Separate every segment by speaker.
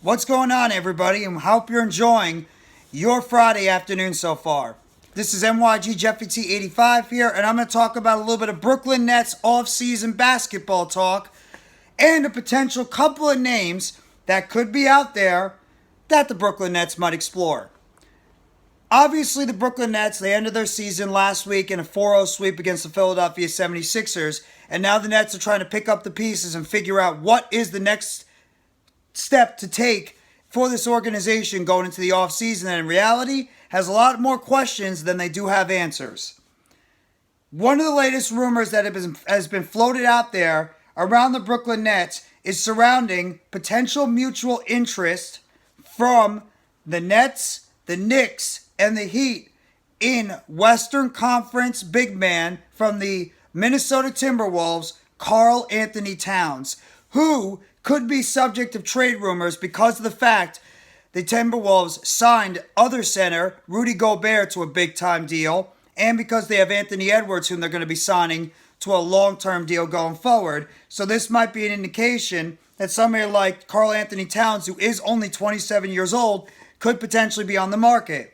Speaker 1: What's going on, everybody, and hope you're enjoying your Friday afternoon so far. This is MYG Jeffy T85 here, and I'm going to talk about a little bit of Brooklyn Nets off-season basketball talk and a potential couple of names that could be out there that the Brooklyn Nets might explore. Obviously, the Brooklyn Nets, they ended their season last week in a 4-0 sweep against the Philadelphia 76ers, and now the Nets are trying to pick up the pieces and figure out what is the next step to take for this organization going into the offseason, and in reality has a lot more questions than they do have answers. One of the latest rumors that has been floated out there around the Brooklyn Nets is surrounding potential mutual interest from the Nets, the Knicks, and the Heat in Western Conference big man from the Minnesota Timberwolves, Karl-Anthony Towns, who could be subject of trade rumors because of the fact the Timberwolves signed other center Rudy Gobert to a big-time deal, and because they have Anthony Edwards, whom they're going to be signing to a long-term deal going forward. So this might be an indication that somebody like Karl-Anthony Towns, who is only 27 years old, could potentially be on the market.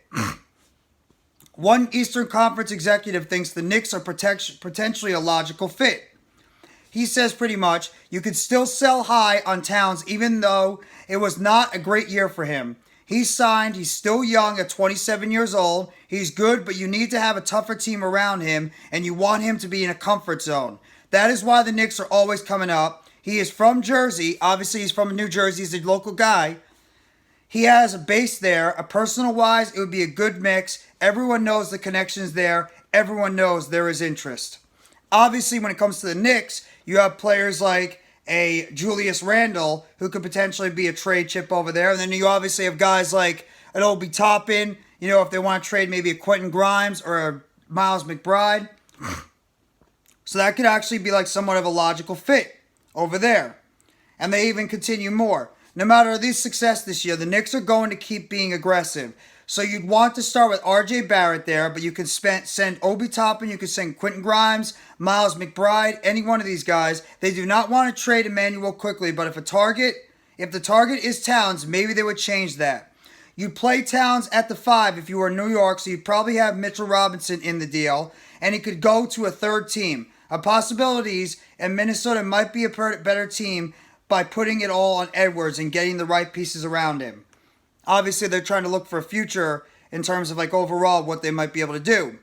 Speaker 1: One Eastern Conference executive thinks the Knicks are potentially a logical fit. He says pretty much, you could still sell high on Towns even though it was not a great year for him. He's signed, he's still young at 27 years old, he's good, but you need to have a tougher team around him, and you want him to be in a comfort zone. That is why the Knicks are always coming up. He is from Jersey, obviously he's from New Jersey, he's a local guy. He has a base there, personal-wise, it would be a good mix. Everyone knows the connection's there, everyone knows there is interest. Obviously, when it comes to the Knicks, you have players like a Julius Randle, who could potentially be a trade chip over there. And then you obviously have guys like an Obi Toppin, if they want to trade maybe a Quentin Grimes or a Miles McBride. So that could actually be like somewhat of a logical fit over there. And they even continue more. No matter the success this year, the Knicks are going to keep being aggressive. So you'd want to start with R.J. Barrett there, but you can send Obi Toppin, you can send Quentin Grimes, Miles McBride, any one of these guys. They do not want to trade Emmanuel quickly, but if the target is Towns, maybe they would change that. You'd play Towns at the 5 if you were in New York, so you'd probably have Mitchell Robinson in the deal, and he could go to a third team. Possibilities, and Minnesota might be a better team by putting it all on Edwards and getting the right pieces around him. Obviously, they're trying to look for a future in terms of overall what they might be able to do.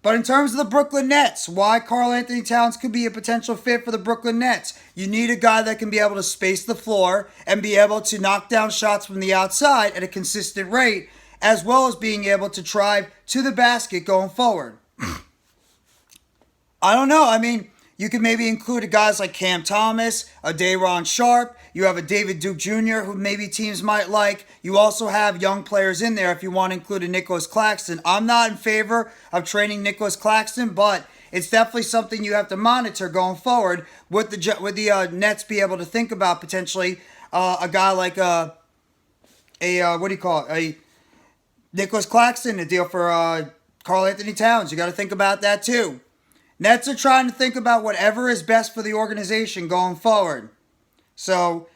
Speaker 1: But in terms of the Brooklyn Nets, why Karl-Anthony Towns could be a potential fit for the Brooklyn Nets. You need a guy that can be able to space the floor and be able to knock down shots from the outside at a consistent rate, as well as being able to drive to the basket going forward. I don't know. You could maybe include guys like Cam Thomas, a Day'Ron Sharpe. You have a David Duke Jr., who maybe teams might like. You also have young players in there if you want to include a Nicholas Claxton. I'm not in favor of trading Nicholas Claxton, but it's definitely something you have to monitor going forward. Would the Nets be able to think about potentially a guy like a Nicholas Claxton, a deal for Karl-Anthony Towns? You got to think about that too. Nets are trying to think about whatever is best for the organization going forward. So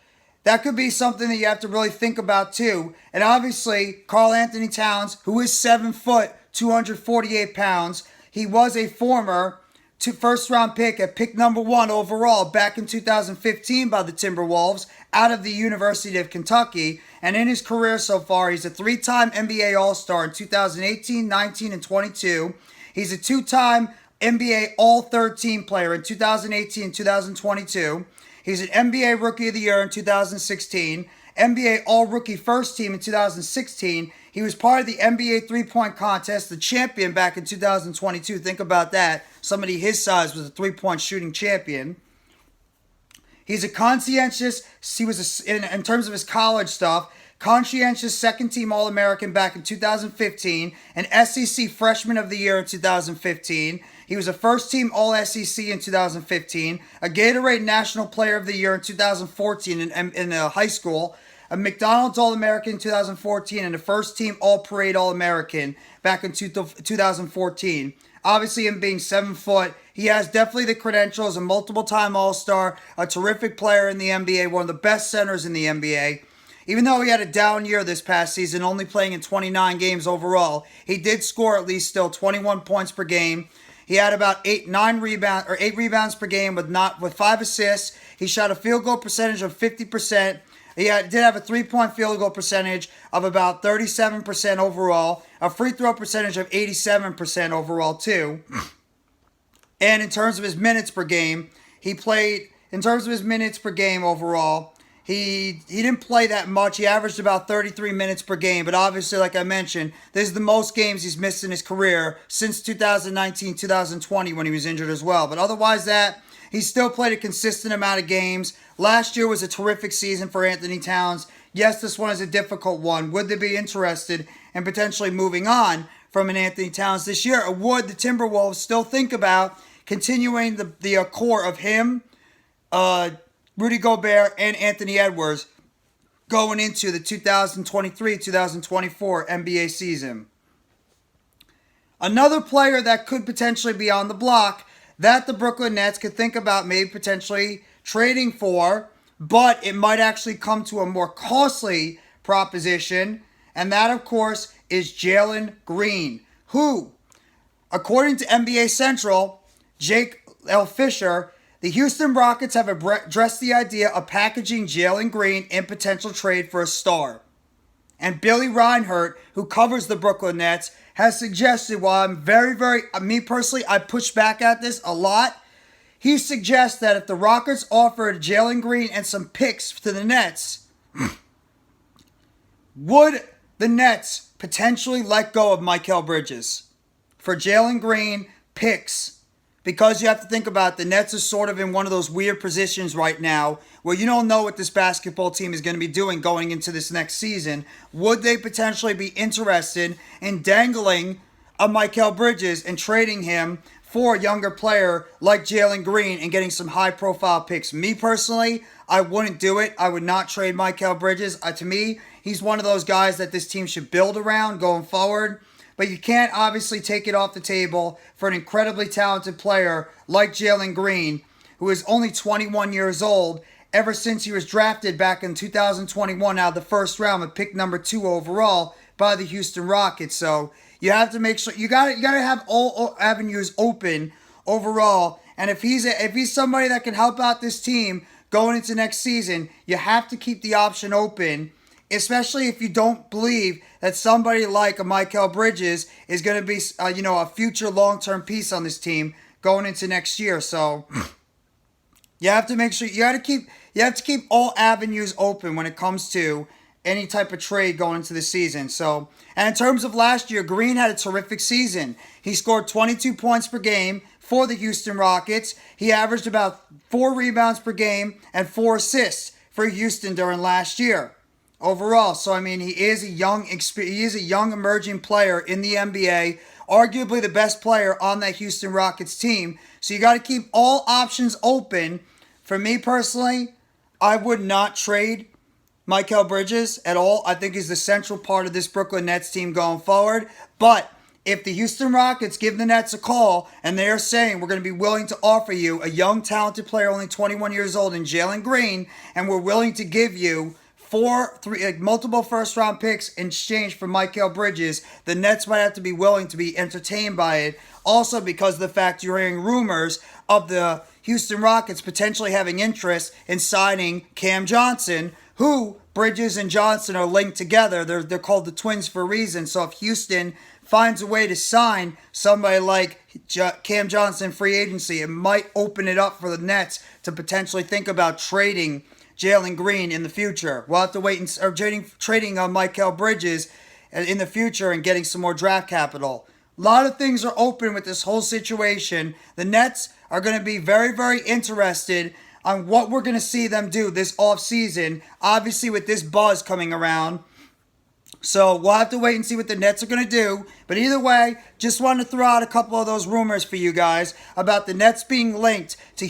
Speaker 1: that could be something that you have to really think about too. And obviously, Karl-Anthony Towns, who is 7 foot, 248 pounds, he was a former first-round pick at pick number 1 overall back in 2015 by the Timberwolves out of the University of Kentucky. And in his career so far, he's a 3-time NBA All-Star in 2018, 19, and 22. He's a 2-time NBA All-Third Team player in 2018 and 2022. He's an NBA Rookie of the Year in 2016. NBA All-Rookie First Team in 2016. He was part of the NBA three-point contest, the champion back in 2022. Think about that. Somebody his size was a three-point shooting champion. He's a conscientious, in terms of his college stuff, conscientious second-team All-American back in 2015, an SEC Freshman of the Year in 2015. He was a first-team All-SEC in 2015, a Gatorade National Player of the Year in 2014 in high school, a McDonald's All-American in 2014, and a first-team All-Parade All-American back in 2014. Obviously, him being 7 foot, he has definitely the credentials, a multiple-time All-Star, a terrific player in the NBA, one of the best centers in the NBA. Even though he had a down year this past season, only playing in 29 games overall, he did score at least still 21 points per game. He had about 8 rebounds per game with 5 assists. He shot a field goal percentage of 50%. He did have a 3-point field goal percentage of about 37% overall. A free throw percentage of 87% overall too. And in terms of his minutes per game, overall, he didn't play that much. He averaged about 33 minutes per game. But obviously, like I mentioned, this is the most games he's missed in his career since 2019-2020 when he was injured as well. But otherwise he still played a consistent amount of games. Last year was a terrific season for Anthony Towns. Yes, this one is a difficult one. Would they be interested in potentially moving on from an Anthony Towns this year? Or would the Timberwolves still think about continuing the core of him, Rudy Gobert, and Anthony Edwards going into the 2023-2024 NBA season? Another player that could potentially be on the block that the Brooklyn Nets could think about maybe potentially trading for, but it might actually come to a more costly proposition, and that, of course, is Jalen Green, who, according to NBA Central, Jake L. Fisher, the Houston Rockets have addressed the idea of packaging Jalen Green in potential trade for a star. And Billy Reinhart, who covers the Brooklyn Nets, has suggested, while I'm me personally, I push back at this a lot. He suggests that if the Rockets offered Jalen Green and some picks to the Nets, would the Nets potentially let go of Mikal Bridges for Jalen Green picks? Because you have to think about the Nets are sort of in one of those weird positions right now where you don't know what this basketball team is going to be doing going into this next season. Would they potentially be interested in dangling a Mikal Bridges and trading him for a younger player like Jalen Green and getting some high-profile picks? Me personally, I wouldn't do it. I would not trade Mikal Bridges. To me, he's one of those guys that this team should build around going forward. But you can't obviously take it off the table for an incredibly talented player like Jalen Green, who is only 21 years old, ever since he was drafted back in 2021 out of the first round with pick number 2 overall by the Houston Rockets. So you have to make sure you got to have all avenues open overall. And if he's somebody that can help out this team going into next season, you have to keep the option open, especially if you don't believe that somebody like a Mikal Bridges is going to be, a future long-term piece on this team going into next year. So you have to make sure you have to keep all avenues open when it comes to any type of trade going into the season. So, and in terms of last year, Green had a terrific season. He scored 22 points per game for the Houston Rockets. He averaged about 4 rebounds per game and 4 assists for Houston during last year overall. So, I mean, he is a young emerging player in the NBA, arguably the best player on that Houston Rockets team. So you got to keep all options open. For me personally, I would not trade Mikal Bridges at all. I think he's the central part of this Brooklyn Nets team going forward. But if the Houston Rockets give the Nets a call and they're saying we're going to be willing to offer you a young, talented player, only 21 years old, in Jalen Green, and we're willing to give you multiple first-round picks in exchange for Mikal Bridges, the Nets might have to be willing to be entertained by it. Also, because of the fact you're hearing rumors of the Houston Rockets potentially having interest in signing Cam Johnson, who Bridges and Johnson are linked together. They're called the twins for a reason. So if Houston finds a way to sign somebody like Cam Johnson free agency, it might open it up for the Nets to potentially think about trading Jalen Green in the future. We'll have to wait trading on Mikal Bridges in the future and getting some more draft capital. A lot of things are open with this whole situation. The Nets are going to be very, very interested on what we're going to see them do this offseason, obviously with this buzz coming around. So we'll have to wait and see what the Nets are going to do. But either way, just wanted to throw out a couple of those rumors for you guys about the Nets being linked to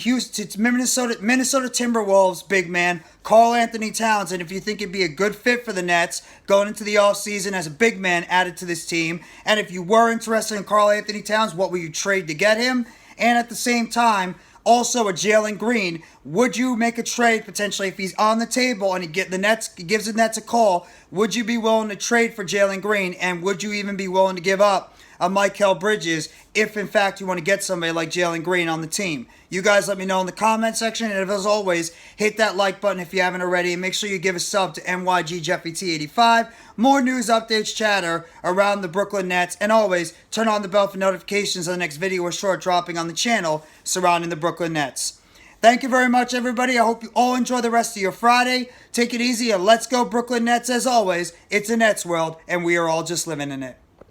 Speaker 1: Minnesota Timberwolves big man Karl-Anthony Towns. And if you think it'd be a good fit for the Nets going into the offseason as a big man added to this team, and if you were interested in Karl-Anthony Towns, what would you trade to get him? And at the same time, Also, a Jalen Green, would you make a trade potentially if he's on the table and he gives the Nets a call? Would you be willing to trade for Jalen Green, and would you even be willing to give up a Mikal Bridges if in fact you want to get somebody like Jalen Green on the team? You guys let me know in the comment section, and as always, hit that like button if you haven't already, and make sure you give a sub to NYGJeffyT85. More news, updates, chatter around the Brooklyn Nets, and always turn on the bell for notifications of the next video or short dropping on the channel surrounding the Brooklyn Nets. Thank you very much, everybody. I hope you all enjoy the rest of your Friday. Take it easy, and let's go Brooklyn Nets. As always, it's a Nets world, and we are all just living in it.